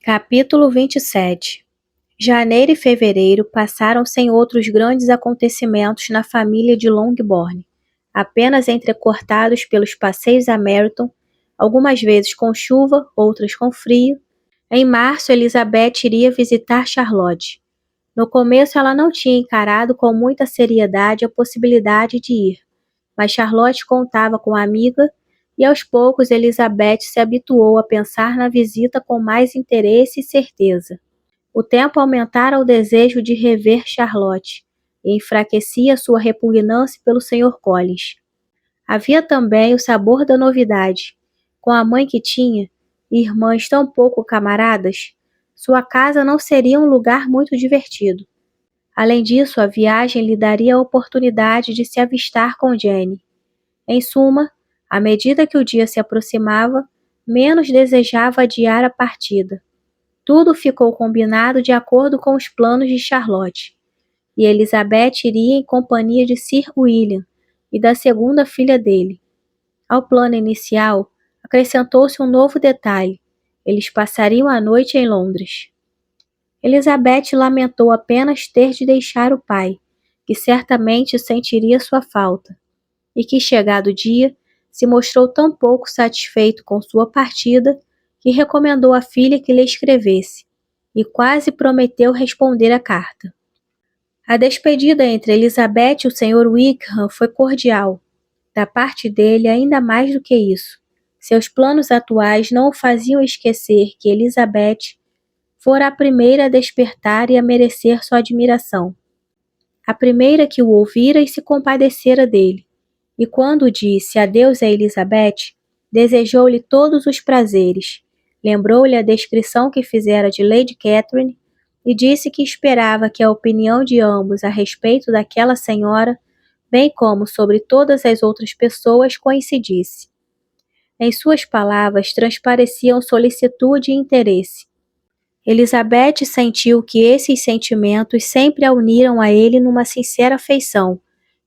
Capítulo 27. Janeiro e fevereiro passaram sem outros grandes acontecimentos na família de Longbourn, apenas entrecortados pelos passeios a Meryton, algumas vezes com chuva, outras com frio. Em março, Elizabeth iria visitar Charlotte. No começo, ela não tinha encarado com muita seriedade a possibilidade de ir, mas Charlotte contava com a amiga e aos poucos Elizabeth se habituou a pensar na visita com mais interesse e certeza. O tempo aumentara o desejo de rever Charlotte e enfraquecia sua repugnância pelo Sr. Collins. Havia também o sabor da novidade. Com a mãe que tinha, e irmãs tão pouco camaradas, sua casa não seria um lugar muito divertido. Além disso, a viagem lhe daria a oportunidade de se avistar com Jane. Em suma, à medida que o dia se aproximava, menos desejava adiar a partida. Tudo ficou combinado de acordo com os planos de Charlotte, e Elizabeth iria em companhia de Sir William e da segunda filha dele. Ao plano inicial, acrescentou-se um novo detalhe: eles passariam a noite em Londres. Elizabeth lamentou apenas ter de deixar o pai, que certamente sentiria sua falta, e que, chegado o dia, se mostrou tão pouco satisfeito com sua partida que recomendou à filha que lhe escrevesse, e quase prometeu responder à carta. A despedida entre Elizabeth e o Sr. Wickham foi cordial, da parte dele ainda mais do que isso. Seus planos atuais não o faziam esquecer que Elizabeth fora a primeira a despertar e a merecer sua admiração. A primeira que o ouvira e se compadecera dele. E quando disse adeus a Elizabeth, desejou-lhe todos os prazeres, lembrou-lhe a descrição que fizera de Lady Catherine e disse que esperava que a opinião de ambos a respeito daquela senhora, bem como sobre todas as outras pessoas, coincidisse. Em suas palavras transpareciam solicitude e interesse. Elizabeth sentiu que esses sentimentos sempre a uniram a ele numa sincera afeição,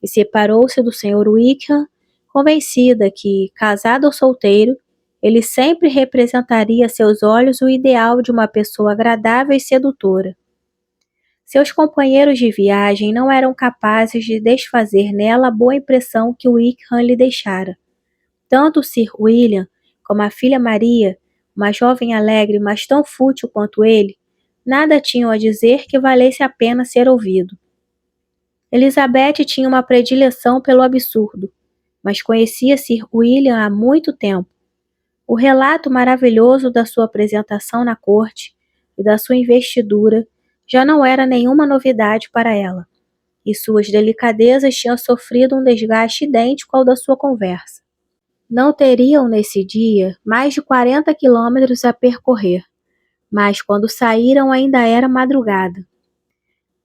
e separou-se do Sr. Wickham, convencida que, casado ou solteiro, ele sempre representaria a seus olhos o ideal de uma pessoa agradável e sedutora. Seus companheiros de viagem não eram capazes de desfazer nela a boa impressão que Wickham lhe deixara. Tanto Sir William como a filha Maria, uma jovem alegre, mas tão fútil quanto ele, nada tinham a dizer que valesse a pena ser ouvido. Elizabeth tinha uma predileção pelo absurdo, mas conhecia Sir William há muito tempo. O relato maravilhoso da sua apresentação na corte e da sua investidura já não era nenhuma novidade para ela, e suas delicadezas tinham sofrido um desgaste idêntico ao da sua conversa. Não teriam nesse dia mais de 40 quilômetros a percorrer, mas quando saíram ainda era madrugada.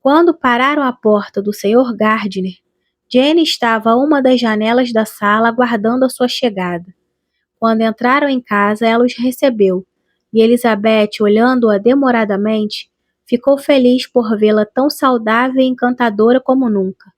Quando pararam à porta do Sr. Gardiner, Jane estava a uma das janelas da sala aguardando a sua chegada. Quando entraram em casa, ela os recebeu, e Elizabeth, olhando-a demoradamente, ficou feliz por vê-la tão saudável e encantadora como nunca.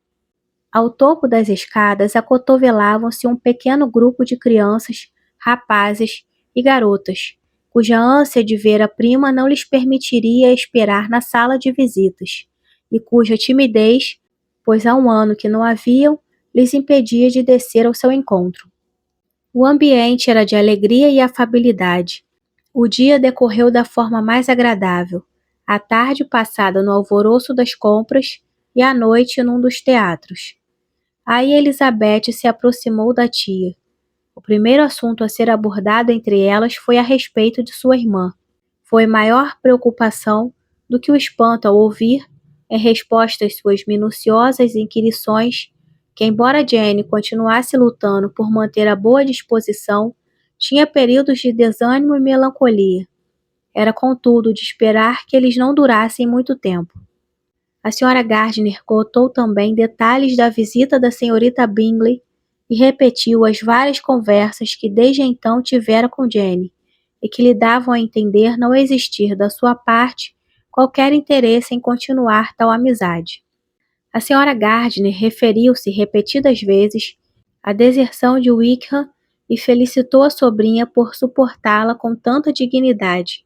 Ao topo das escadas acotovelavam-se um pequeno grupo de crianças, rapazes e garotas, cuja ânsia de ver a prima não lhes permitiria esperar na sala de visitas, e cuja timidez, pois há um ano que não a viam, lhes impedia de descer ao seu encontro. O ambiente era de alegria e afabilidade. O dia decorreu da forma mais agradável, a tarde passada no alvoroço das compras e a noite num dos teatros. Aí Elizabeth se aproximou da tia. O primeiro assunto a ser abordado entre elas foi a respeito de sua irmã. Foi maior preocupação do que o espanto ao ouvir, em resposta às suas minuciosas inquirições, que embora Jane continuasse lutando por manter a boa disposição, tinha períodos de desânimo e melancolia. Era, contudo, de esperar que eles não durassem muito tempo. A Sra. Gardiner contou também detalhes da visita da senhorita Bingley e repetiu as várias conversas que desde então tivera com Jane e que lhe davam a entender não existir da sua parte qualquer interesse em continuar tal amizade. A Sra. Gardiner referiu-se repetidas vezes à deserção de Wickham e felicitou a sobrinha por suportá-la com tanta dignidade.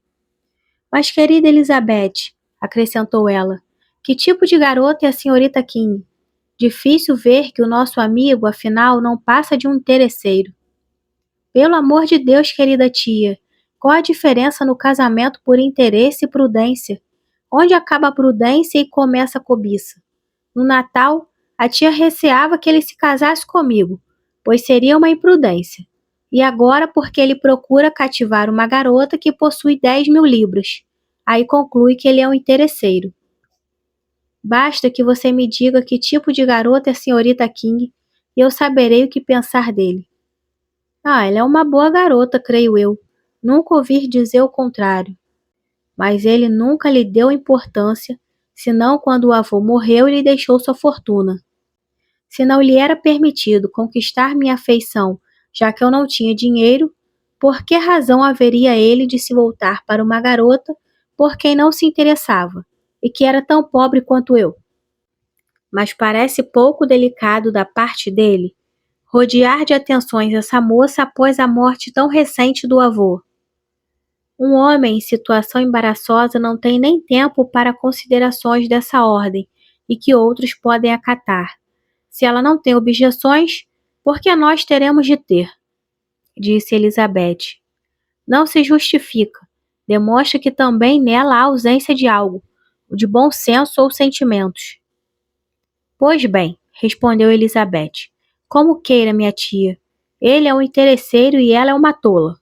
Mas, querida Elizabeth, acrescentou ela, que tipo de garota é a senhorita King? Difícil ver que o nosso amigo, afinal, não passa de um interesseiro. Pelo amor de Deus, querida tia, qual a diferença no casamento por interesse e prudência? Onde acaba a prudência e começa a cobiça? No Natal, a tia receava que ele se casasse comigo, pois seria uma imprudência. E agora porque ele procura cativar uma garota que possui 10.000 libras. Aí conclui que ele é um interesseiro. Basta que você me diga que tipo de garota é a senhorita King e eu saberei o que pensar dele. Ela é uma boa garota, creio eu. Nunca ouvi dizer o contrário. Mas ele nunca lhe deu importância, senão quando o avô morreu e lhe deixou sua fortuna. Se não lhe era permitido conquistar minha afeição, já que eu não tinha dinheiro, por que razão haveria ele de se voltar para uma garota por quem não se interessava, e que era tão pobre quanto eu? Mas parece pouco delicado da parte dele rodear de atenções essa moça após a morte tão recente do avô. Um homem em situação embaraçosa não tem nem tempo para considerações dessa ordem e que outros podem acatar. Se ela não tem objeções, por que nós teremos de ter? Disse Elizabeth. Não se justifica. Demonstra que também nela há ausência de algo, de bom senso ou sentimentos. Pois bem, respondeu Elizabeth. Como queira, minha tia. Ele é um interesseiro e ela é uma tola.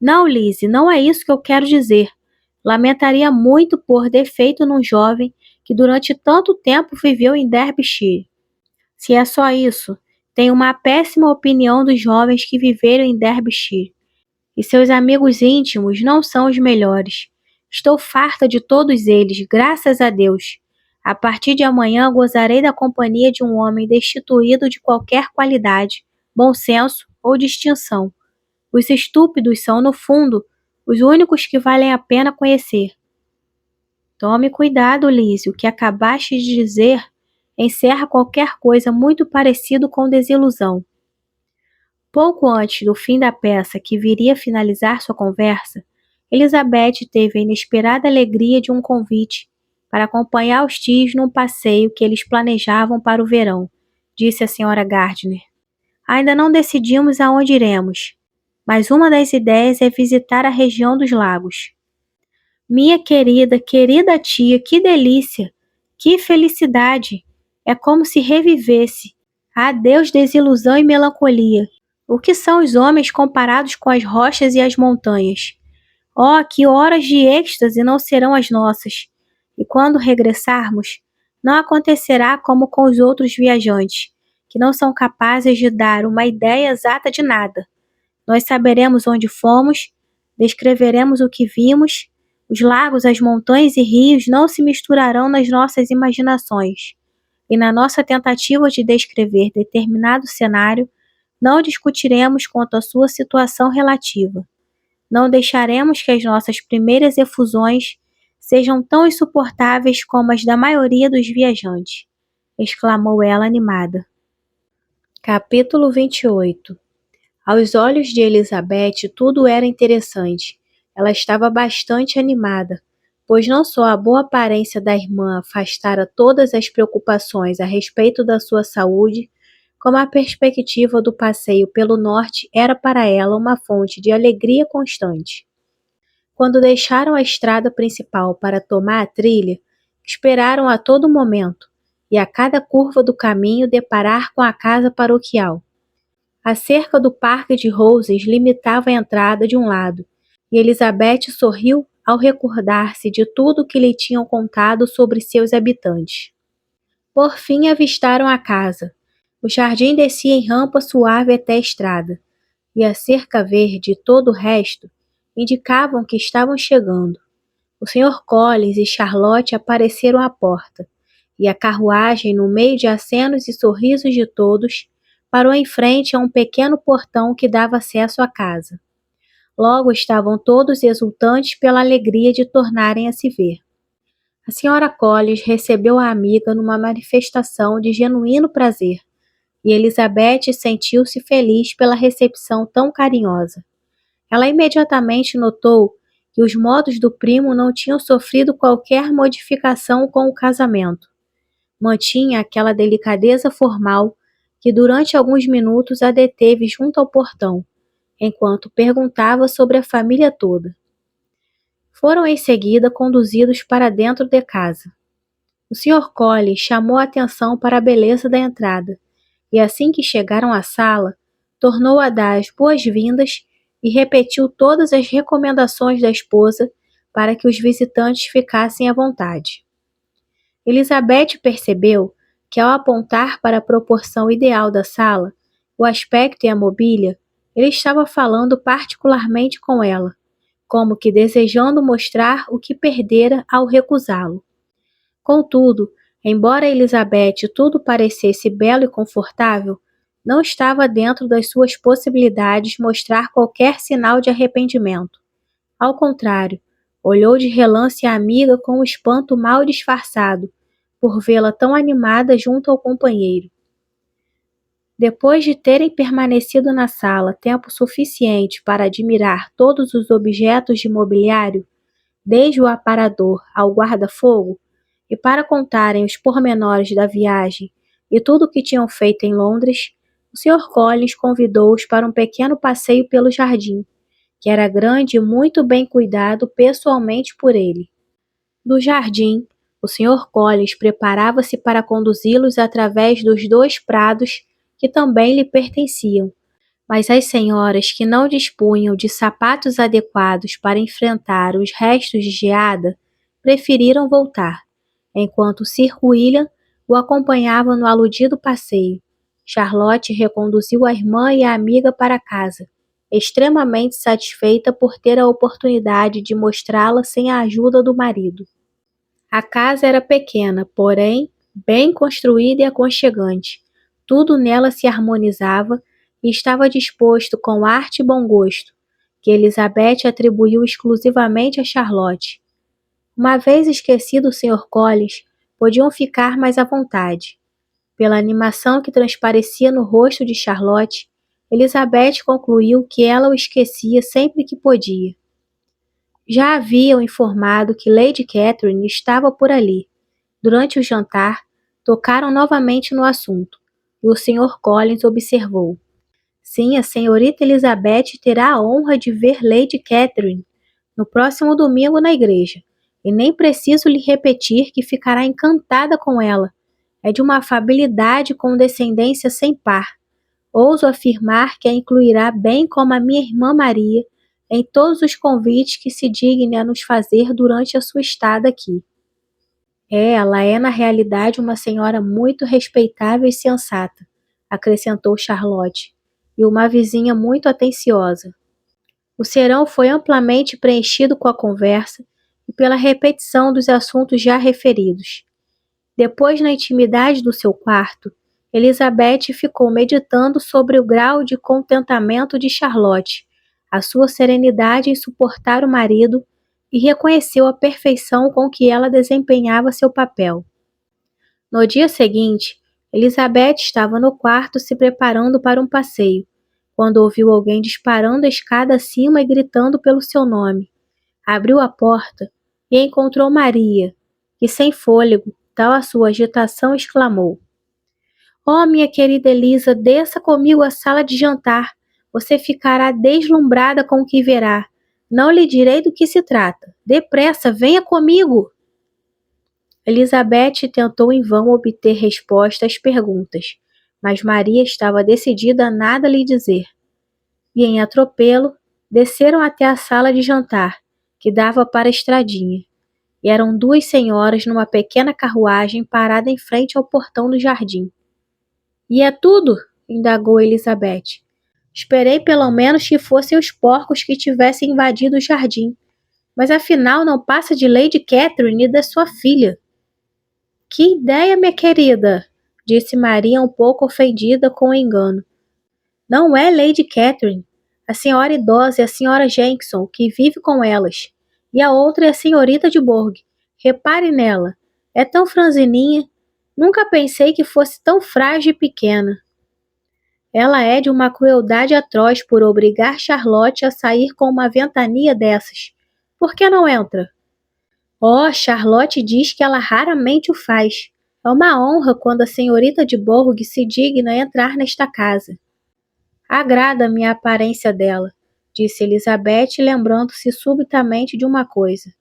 Não, Lizzie, não é isso que eu quero dizer. Lamentaria muito pôr defeito num jovem que durante tanto tempo viveu em Derbyshire. Se é só isso, tenho uma péssima opinião dos jovens que viveram em Derbyshire. E seus amigos íntimos não são os melhores. Estou farta de todos eles, graças a Deus. A partir de amanhã gozarei da companhia de um homem destituído de qualquer qualidade, bom senso ou distinção. Os estúpidos são, no fundo, os únicos que valem a pena conhecer. Tome cuidado, Lizzie, o que acabaste de dizer encerra qualquer coisa muito parecido com desilusão. Pouco antes do fim da peça, que viria a finalizar sua conversa, Elizabeth teve a inesperada alegria de um convite para acompanhar os tios num passeio que eles planejavam para o verão, disse a senhora Gardiner. Ainda não decidimos aonde iremos, mas uma das ideias é visitar a região dos lagos. Minha querida, querida tia, que delícia! Que felicidade! É como se revivesse. Adeus desilusão e melancolia. O que são os homens comparados com as rochas e as montanhas? Oh, que horas de êxtase não serão as nossas! E quando regressarmos, não acontecerá como com os outros viajantes, que não são capazes de dar uma ideia exata de nada. Nós saberemos onde fomos, descreveremos o que vimos, os lagos, as montanhas e rios não se misturarão nas nossas imaginações. E na nossa tentativa de descrever determinado cenário, não discutiremos quanto à sua situação relativa. Não deixaremos que as nossas primeiras efusões sejam tão insuportáveis como as da maioria dos viajantes, exclamou ela animada. Capítulo 28. Aos olhos de Elizabeth tudo era interessante. Ela estava bastante animada, pois não só a boa aparência da irmã afastara todas as preocupações a respeito da sua saúde, como a perspectiva do passeio pelo norte era para ela uma fonte de alegria constante. Quando deixaram a estrada principal para tomar a trilha, esperaram a todo momento, e a cada curva do caminho deparar com a casa paroquial. A cerca do Parque de Roses limitava a entrada de um lado, e Elizabeth sorriu ao recordar-se de tudo que lhe tinham contado sobre seus habitantes. Por fim avistaram a casa. O jardim descia em rampa suave até a estrada, e a cerca verde e todo o resto indicavam que estavam chegando. O Sr. Collins e Charlotte apareceram à porta, e a carruagem, no meio de acenos e sorrisos de todos, parou em frente a um pequeno portão que dava acesso à casa. Logo estavam todos exultantes pela alegria de tornarem a se ver. A senhora Collins recebeu a amiga numa manifestação de genuíno prazer, e Elizabeth sentiu-se feliz pela recepção tão carinhosa. Ela imediatamente notou que os modos do primo não tinham sofrido qualquer modificação com o casamento. Mantinha aquela delicadeza formal que durante alguns minutos a deteve junto ao portão, enquanto perguntava sobre a família toda. Foram em seguida conduzidos para dentro de casa. O Sr. Collins chamou a atenção para a beleza da entrada, e assim que chegaram à sala, tornou a dar as boas-vindas e repetiu todas as recomendações da esposa para que os visitantes ficassem à vontade. Elizabeth percebeu que, ao apontar para a proporção ideal da sala, o aspecto e a mobília, ele estava falando particularmente com ela, como que desejando mostrar o que perdera ao recusá-lo. Contudo, embora a Elizabeth tudo parecesse belo e confortável, não estava dentro das suas possibilidades mostrar qualquer sinal de arrependimento. Ao contrário, olhou de relance a amiga com um espanto mal disfarçado, por vê-la tão animada junto ao companheiro. Depois de terem permanecido na sala tempo suficiente para admirar todos os objetos de mobiliário, desde o aparador ao guarda-fogo, e para contarem os pormenores da viagem e tudo o que tinham feito em Londres, o Sr. Collins convidou-os para um pequeno passeio pelo jardim, que era grande e muito bem cuidado pessoalmente por ele. Do jardim, o Sr. Collins preparava-se para conduzi-los através dos 2 prados que também lhe pertenciam, mas as senhoras que não dispunham de sapatos adequados para enfrentar os restos de geada preferiram voltar, enquanto Sir William o acompanhava no aludido passeio. Charlotte reconduziu a irmã e a amiga para casa, extremamente satisfeita por ter a oportunidade de mostrá-la sem a ajuda do marido. A casa era pequena, porém, bem construída e aconchegante. Tudo nela se harmonizava e estava disposto com arte e bom gosto, que Elizabeth atribuiu exclusivamente a Charlotte. Uma vez esquecido o Sr. Collins, podiam ficar mais à vontade. Pela animação que transparecia no rosto de Charlotte, Elizabeth concluiu que ela o esquecia sempre que podia. Já haviam informado que Lady Catherine estava por ali. Durante o jantar, tocaram novamente no assunto, e o Sr. Collins observou. Sim, a senhorita Elizabeth terá a honra de ver Lady Catherine no próximo domingo na igreja, e nem preciso lhe repetir que ficará encantada com ela. É de uma afabilidade e condescendência sem par. Ouso afirmar que a incluirá bem como a minha irmã Maria em todos os convites que se digne a nos fazer durante a sua estada aqui. Ela é na realidade uma senhora muito respeitável e sensata, acrescentou Charlotte, e uma vizinha muito atenciosa. O serão foi amplamente preenchido com a conversa e pela repetição dos assuntos já referidos. Depois, na intimidade do seu quarto, Elizabeth ficou meditando sobre o grau de contentamento de Charlotte, a sua serenidade em suportar o marido, e reconheceu a perfeição com que ela desempenhava seu papel. No dia seguinte, Elizabeth estava no quarto se preparando para um passeio, quando ouviu alguém disparando a escada acima e gritando pelo seu nome. Abriu a porta e encontrou Maria, que sem fôlego, tal a sua agitação, exclamou: "Oh, minha querida Elisa, desça comigo à sala de jantar. Você ficará deslumbrada com o que verá. Não lhe direi do que se trata. Depressa, venha comigo!" Elizabeth tentou em vão obter resposta às perguntas, mas Maria estava decidida a nada lhe dizer. E em atropelo, desceram até a sala de jantar, que dava para a estradinha. E eram 2 senhoras numa pequena carruagem parada em frente ao portão do jardim. "E é tudo?" indagou Elizabeth. "Esperei pelo menos que fossem os porcos que tivessem invadido o jardim, mas afinal não passa de Lady Catherine e da sua filha." "Que ideia, minha querida!" disse Maria um pouco ofendida com o engano. "Não é Lady Catherine. A senhora idosa é a senhora Jenkinson, que vive com elas. E a outra é a senhorita de Bourgh. Repare nela. É tão franzininha. Nunca pensei que fosse tão frágil e pequena." "Ela é de uma crueldade atroz por obrigar Charlotte a sair com uma ventania dessas. Por que não entra? Oh, Charlotte diz que ela raramente o faz. É uma honra quando a senhorita de Borg se digna entrar nesta casa. Agrada-me a aparência dela, disse Elizabeth, lembrando-se subitamente de uma coisa.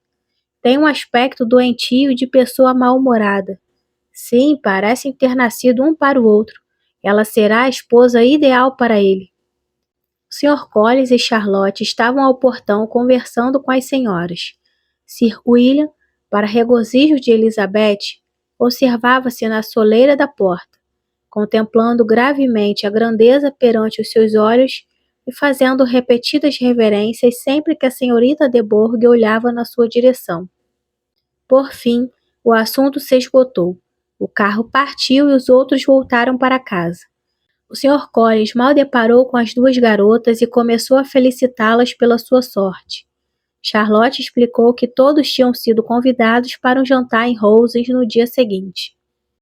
Tem um aspecto doentio e de pessoa mal-humorada. Sim, parecem ter nascido um para o outro. Ela será a esposa ideal para ele. O Sr. Collins e Charlotte estavam ao portão conversando com as senhoras. Sir William, para regozijo de Elizabeth, observava-se na soleira da porta, contemplando gravemente a grandeza perante os seus olhos e fazendo repetidas reverências sempre que a senhorita de Borg olhava na sua direção. Por fim, o assunto se esgotou. O carro partiu e os outros voltaram para casa. O Sr. Collins mal deparou com as duas garotas e começou a felicitá-las pela sua sorte. Charlotte explicou que todos tinham sido convidados para um jantar em Rosings no dia seguinte.